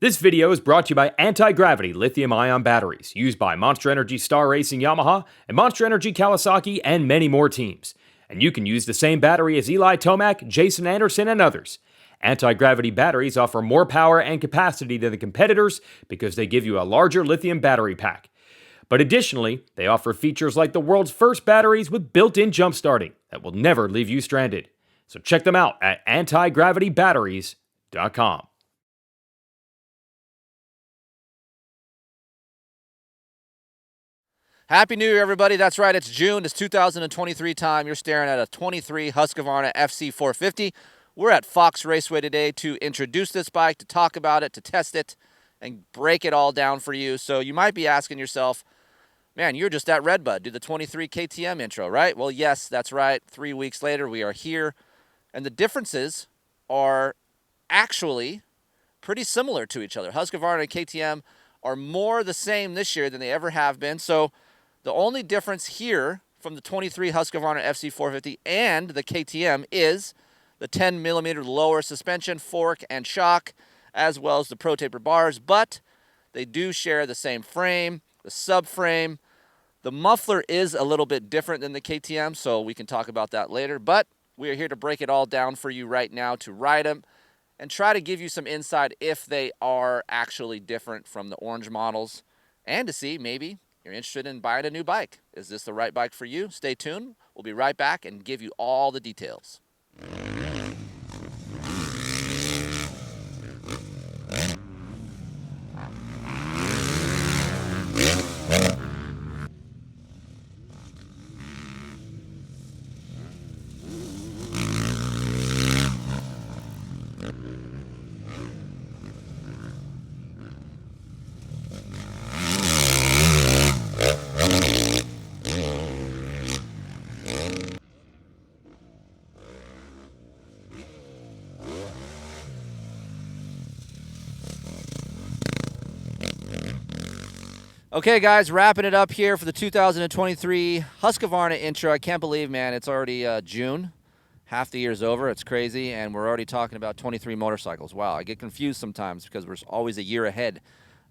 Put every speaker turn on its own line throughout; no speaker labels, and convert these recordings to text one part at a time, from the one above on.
This video is brought to you by anti-gravity lithium-ion batteries used by Monster Energy Star Racing Yamaha and Monster Energy Kawasaki and many more teams. And you can use the same battery as Eli Tomac, Jason Anderson, and others. Anti-gravity batteries offer more power and capacity than the competitors because they give you a larger lithium battery pack. But additionally, they offer features like the world's first batteries with built-in jump starting that will never leave you stranded. So check them out at antigravitybatteries.com.
Happy New Year, everybody. That's right. It's June. It's 2023 time. You're staring at a 23 Husqvarna FC450. We're at Fox Raceway today to introduce this bike, to talk about it, to test it, and break it all down for you. So you might be asking yourself, man, you're just at Redbud. Do the 23 KTM intro, right? Well, yes, that's right. 3 weeks later, we are here. And the differences are actually pretty similar to each other. Husqvarna and KTM are more the same this year than they ever have been. So the only difference here from the 23 Husqvarna FC450 and the KTM is the 10 millimeter lower suspension, fork, and shock, as well as the Pro Taper bars, but they do share the same frame, the subframe. The muffler is a little bit different than the KTM, so we can talk about that later, but we are here to break it all down for you right now, to ride them and try to give you some insight if they are actually different from the orange models, and to see maybe you're interested in buying a new bike. Is this the right bike for you? Stay tuned. We'll be right back and give you all the details. Okay, guys, wrapping it up here for the 2023 Husqvarna intro. I can't believe, man, it's already June. Half the year's over. It's crazy, and we're already talking about 23 motorcycles. Wow, I get confused sometimes because we're always a year ahead.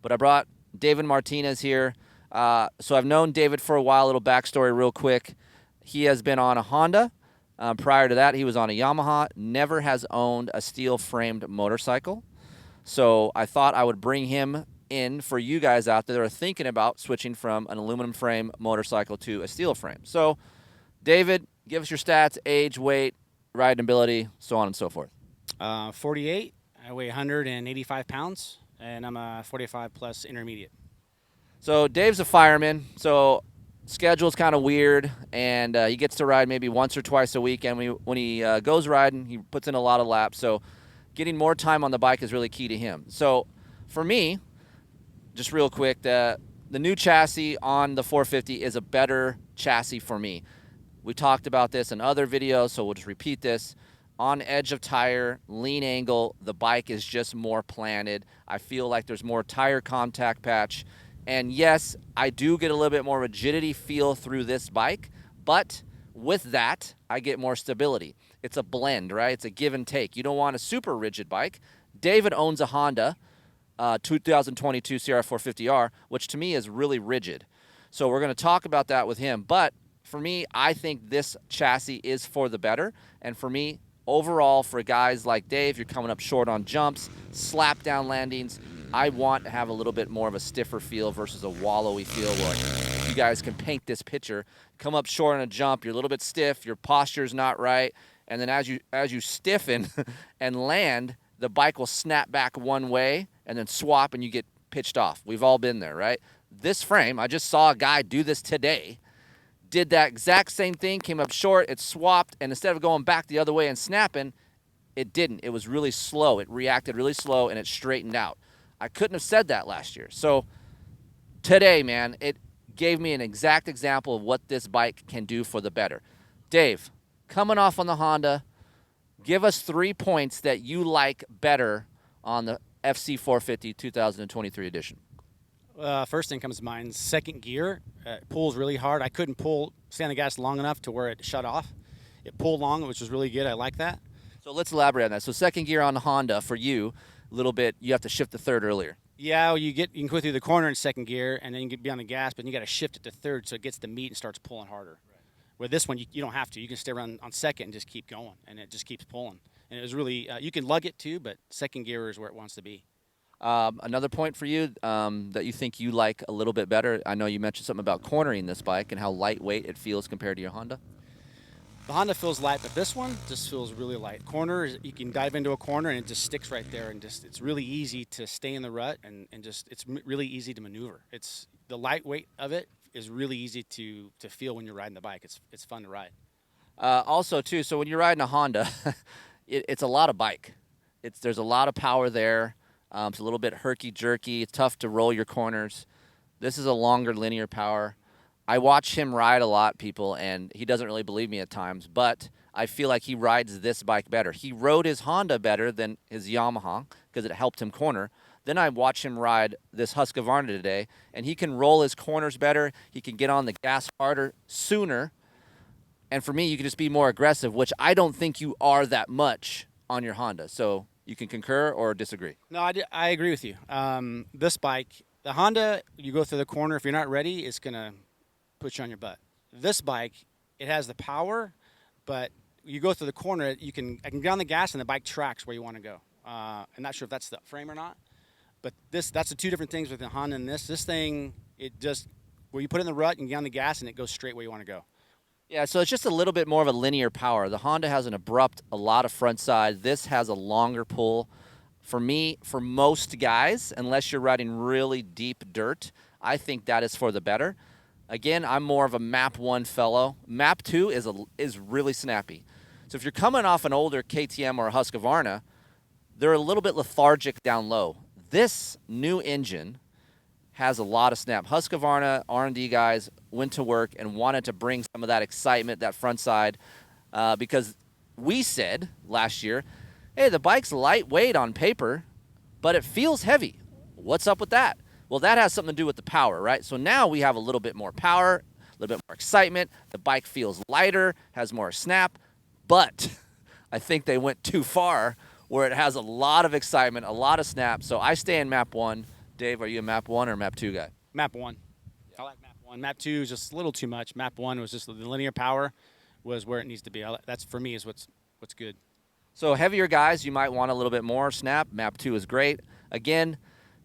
But I brought David Martinez here. So I've known David for a while. A little backstory real quick. He has been on a Honda. Prior to that, he was on a Yamaha. Never has owned a steel-framed motorcycle. So I thought I would bring him in for you guys out there that are thinking about switching from an aluminum frame motorcycle to a steel frame. So, David, give us your stats, age, weight, riding ability, so on and so forth.
48. I weigh 185 pounds, and I'm a 45 plus intermediate.
So Dave's a fireman, so schedule's kind of weird, and he gets to ride maybe once or twice a week, and when he goes riding, he puts in a lot of laps. So getting more time on the bike is really key to him. So for me, just real quick, the new chassis on the 450 is a better chassis for me. We talked about this in other videos, so we'll just repeat this. On edge of tire, lean angle, the bike is just more planted. I feel like there's more tire contact patch. And yes, I do get a little bit more rigidity feel through this bike, but with that, I get more stability. It's a blend, right? It's a give and take. You don't want a super rigid bike. David owns a Honda 2022 CR450R, which to me is really rigid. So we're going to talk about that with him. But for me, I think this chassis is for the better. And for me, overall, for guys like Dave, you're coming up short on jumps, slap down landings. I want to have a little bit more of a stiffer feel versus a wallowy feel where you guys can paint this picture. Come up short on a jump, you're a little bit stiff, your posture's not right, and then as you stiffen and land, the bike will snap back one way and then swap and you get pitched off. We've all been there, right? This frame, I just saw a guy do this today, did that exact same thing, came up short, it swapped, and instead of going back the other way and snapping, it didn't. It was really slow. It reacted really slow, and it straightened out. I couldn't have said that last year. So today, man, it gave me an exact example of what this bike can do for the better. Dave, coming off on the Honda, give us 3 points that you like better on the FC450 2023 edition.
First thing comes to mind, second gear. It pulls really hard. I couldn't stay on the gas long enough to where it shut off. It pulled long, which was really good. I like that.
So let's elaborate on that. So second gear on the Honda for you, little bit, you have to shift to third earlier.
Yeah, well, you can go through the corner in second gear, and then you can be on the gas, but you got to shift it to third so it gets the meat and starts pulling harder. Right. With this one, you don't have to. You can stay around on second and just keep going, and it just keeps pulling. And it was really you can lug it too, but second gear is where it wants to be.
Another point for you that you think you like a little bit better, I know you mentioned something about cornering this bike and how lightweight it feels compared to your Honda.
The Honda feels light, but this one just feels really light. Corner, you can dive into a corner and it just sticks right there, and just it's really easy to stay in the rut, and just it's really easy to maneuver. It's the lightweight of it is really easy to feel when you're riding the bike. It's fun to ride.
Also, too, so when you're riding a Honda, it's a lot of bike. There's a lot of power there. It's a little bit herky-jerky. It's tough to roll your corners. This is a longer linear power. I watch him ride a lot, people, and he doesn't really believe me at times, but I feel like he rides this bike better. He rode his Honda better than his Yamaha because it helped him corner. Then I watch him ride this Husqvarna today, and he can roll his corners better. He can get on the gas harder sooner. And for me, you can just be more aggressive, which I don't think you are that much on your Honda. So you can concur or disagree.
No, I agree with you. This bike, the Honda, you go through the corner. If you're not ready, it's going to put you on your butt. This bike, it has the power, but you go through the corner, I can get on the gas and the bike tracks where you want to go. I'm not sure if that's the frame or not, but that's the two different things with the Honda and this. This thing, it just, where you put it in the rut, you can get on the gas and it goes straight where you want to go.
Yeah, so it's just a little bit more of a linear power. The Honda has an abrupt, a lot of front side. This has a longer pull. For me, for most guys, unless you're riding really deep dirt, I think that is for the better. Again, I'm more of a Map 1 fellow. Map 2 is really snappy. So if you're coming off an older KTM or a Husqvarna, they're a little bit lethargic down low. This new engine has a lot of snap. Husqvarna R&D guys went to work and wanted to bring some of that excitement, that front side, because we said last year, hey, the bike's lightweight on paper, but it feels heavy. What's up with that? Well, that has something to do with the power, right? So now we have a little bit more power, a little bit more excitement. The bike feels lighter, has more snap, but I think they went too far where it has a lot of excitement, a lot of snap. So I stay in Map 1. Dave, are you a Map 1 or Map 2 guy?
Map 1. I like Map 1. Map 2 is just a little too much. Map 1 was just the linear power was where it needs to be. That's, for me, is what's good.
So heavier guys, you might want a little bit more snap. Map 2 is great. Again,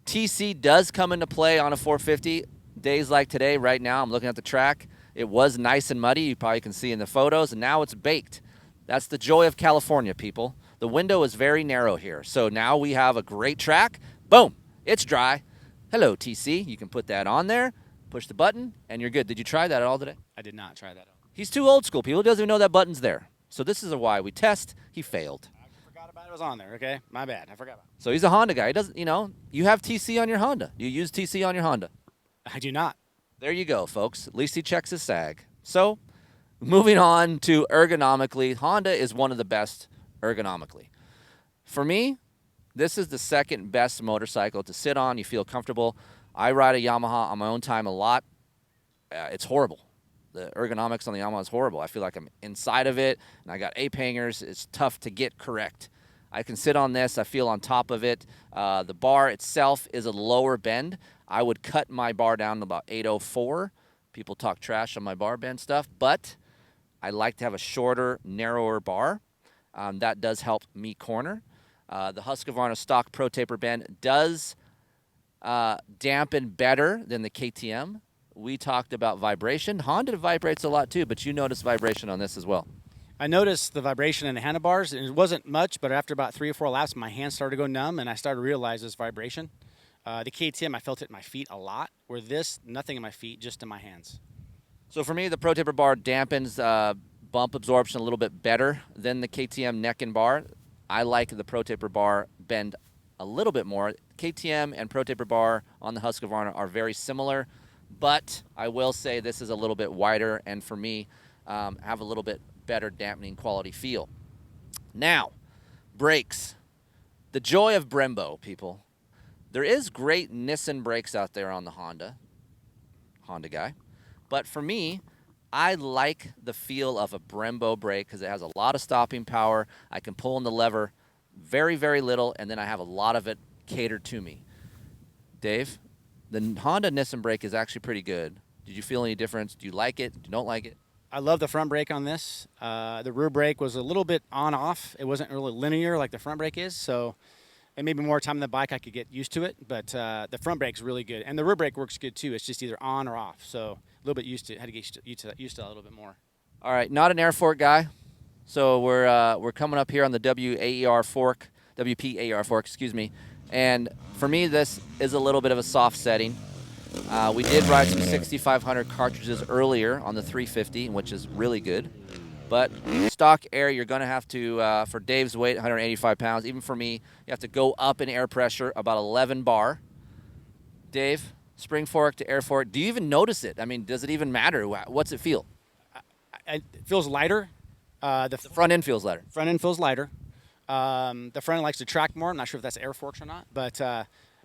TC does come into play on a 450. Days like today, right now, I'm looking at the track. It was nice and muddy. You probably can see in the photos, and now it's baked. That's the joy of California, people. The window is very narrow here. So now we have a great track. Boom, it's dry. Hello, TC. You can put that on there, push the button, and you're good. Did you try that at all today?
I did not try that at all.
He's too old school, people. He doesn't even know that button's there. So this is why we test. He failed.
I forgot about it. It was on there, okay? My bad. I forgot about it.
So he's a Honda guy. He doesn't, you have TC on your Honda. You use TC on your Honda.
I do not.
There you go, folks. At least he checks his SAG. So moving on to ergonomically, Honda is one of the best ergonomically. For me, this is the second best motorcycle to sit on. You feel comfortable. I ride a Yamaha on my own time a lot. It's horrible. The ergonomics on the Yamaha is horrible. I feel like I'm inside of it, and I got ape hangers. It's tough to get correct. I can sit on this. I feel on top of it. The bar itself is a lower bend. I would cut my bar down to about 804. People talk trash on my bar bend stuff, but I like to have a shorter, narrower bar. That does help me corner. The Husqvarna stock Pro Taper bend does dampen better than the KTM. We talked about vibration. Honda vibrates a lot too, but you notice vibration on this as well.
I noticed the vibration in the handlebars, and it wasn't much, but after about 3 or 4 laps, my hands started to go numb, and I started to realize this vibration. The KTM, I felt it in my feet a lot, where this, nothing in my feet, just in my hands.
So for me, the Pro Taper bar dampens bump absorption a little bit better than the KTM neck and bar. I like the Pro Taper bar bend a little bit more. KTM and Pro Taper bar on the Husqvarna are very similar, but I will say this is a little bit wider, and for me, have a little bit better dampening quality feel. Now, brakes. The joy of Brembo, people. There is great Nissan brakes out there on the Honda guy, but for me, I like the feel of a Brembo brake because it has a lot of stopping power. I can pull in the lever very, very little, and then I have a lot of it catered to me. Dave, the Honda Nissan brake is actually pretty good. Did you feel any difference? Do you like it? Do you don't like it?
I love the front brake on this. The rear brake was a little bit on-off. It wasn't really linear like the front brake is, so it may be more time on the bike I could get used to it, but the front brake's really good. And the rear brake works good, too. It's just either on or off, so a little bit used to it. Had to get used to that a little bit more.
All right, not an air fork guy, so we're coming up here on the WPAER fork, excuse me. And for me, this is a little bit of a soft setting. We did ride some 6500 cartridges earlier on the 350, which is really good. But stock air, you're going to have to, for Dave's weight, 185 pounds, even for me, you have to go up in air pressure about 11 bar. Dave, spring fork to air fork, do you even notice it? I mean, does it even matter? What's it feel?
It feels lighter.
The front end feels lighter.
Front end feels lighter. The front end likes to track more. I'm not sure if that's air forks or not, but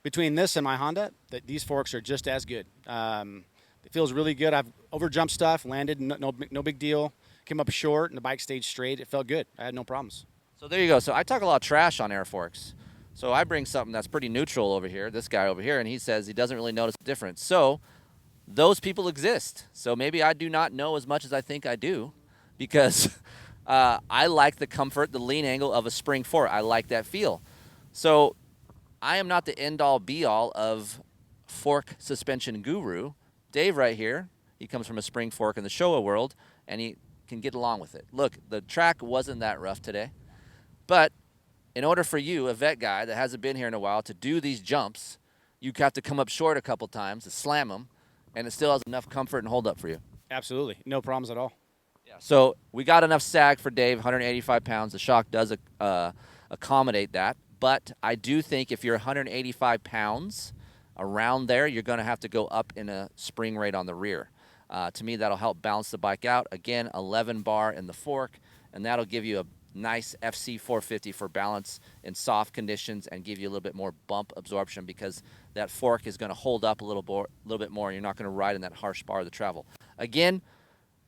between this and my Honda, these forks are just as good. It feels really good. I've overjumped stuff, landed, no big deal. Came up short, and the bike stayed straight. It felt good. I had no problems.
So there you go. So I talk a lot of trash on air forks. So I bring something that's pretty neutral over here, this guy over here, and he says he doesn't really notice the difference. So those people exist. So maybe I do not know as much as I think I do, because I like the comfort, the lean angle of a spring fork. I like that feel. So I am not the end-all, be-all of fork suspension guru. Dave right here, he comes from a spring fork in the Showa world, and he can get along with it. Look, the track wasn't that rough today, but in order for you, a vet guy that hasn't been here in a while, to do these jumps, you have to come up short a couple times to slam them, and it still has enough comfort and hold up for you.
Absolutely. No problems at all.
Yeah. So we got enough sag for Dave, 185 pounds. The shock does accommodate that, but I do think if you're 185 pounds, around there, you're going to have to go up in a spring rate on the rear. To me, that'll help balance the bike out. Again, 11 bar in the fork, and that'll give you a nice FC450 for balance in soft conditions and give you a little bit more bump absorption, because that fork is going to hold up a little bit more, and you're not going to ride in that harsh bar of the travel. Again,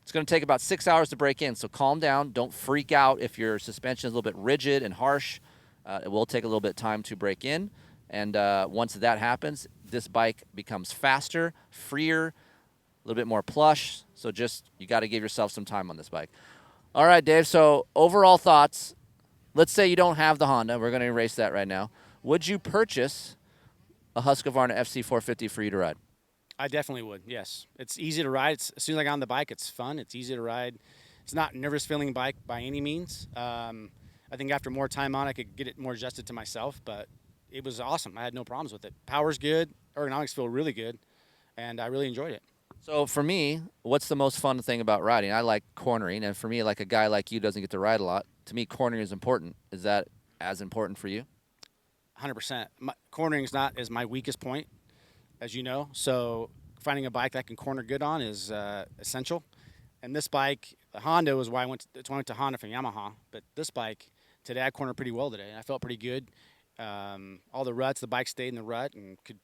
it's going to take about 6 hours to break in, so calm down. Don't freak out if your suspension is a little bit rigid and harsh. It will take a little bit of time to break in, and once that happens, this bike becomes faster, freer, a little bit more plush. So just, you got to give yourself some time on this bike. All right, Dave, so overall thoughts. Let's say you don't have the Honda. We're going to erase that right now. Would you purchase a Husqvarna FC450 for you to ride?
I definitely would, yes. It's easy to ride. As soon as I got on the bike, it's fun. It's easy to ride. It's not a nervous-feeling bike by any means. I think after more time on, I could get it more adjusted to myself, but it was awesome. I had no problems with it. Power's good. Ergonomics feel really good, and I really enjoyed it.
So for me, what's the most fun thing about riding? I like cornering, and for me, like a guy like you doesn't get to ride a lot, to me, cornering is important. Is that as important for you?
100%. Cornering is my weakest point, as you know. So finding a bike that I can corner good on is essential. And this bike, the Honda, was why I went to Honda from Yamaha. But this bike, today I cornered pretty well today, and I felt pretty good. All the ruts, the bike stayed in the rut and could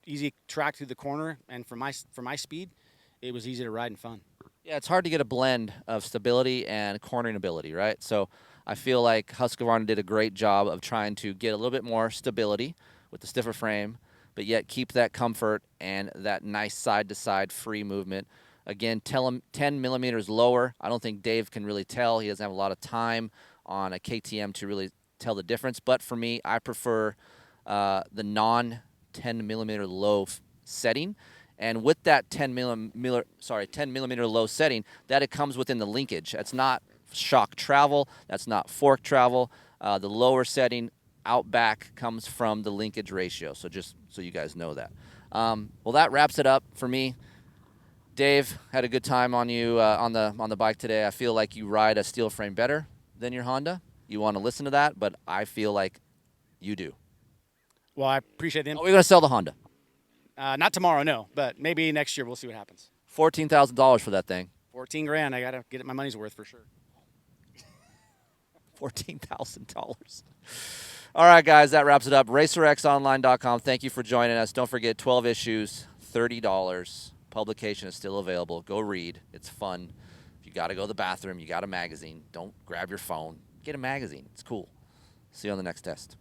easy track through the corner. And for my speed, it was easy to ride and fun.
Yeah, it's hard to get a blend of stability and cornering ability, right? So I feel like Husqvarna did a great job of trying to get a little bit more stability with the stiffer frame, but yet keep that comfort and that nice side-to-side free movement. Again, 10 millimeters lower. I don't think Dave can really tell. He doesn't have a lot of time on a KTM to really tell the difference. But for me, I prefer the non-10 millimeter low setting. And with that 10 millimeter low setting, that it comes within the linkage. That's not shock travel. That's not fork travel. The lower setting out back comes from the linkage ratio. So just so you guys know that. Well, that wraps it up for me. Dave, had a good time on you on the bike today. I feel like you ride a steel frame better than your Honda. You want to listen to that, but I feel like you do.
Well, I appreciate the input.
We're going to sell the Honda.
Not tomorrow, no, but maybe next year. We'll see what happens.
$14,000 for that thing.
14 grand. I got to get it my money's worth for sure.
$14,000. All right, guys, that wraps it up. RacerXOnline.com. Thank you for joining us. Don't forget, 12 issues, $30. Publication is still available. Go read. It's fun. If you got to go to the bathroom, you got a magazine. Don't grab your phone. Get a magazine. It's cool. See you on the next test.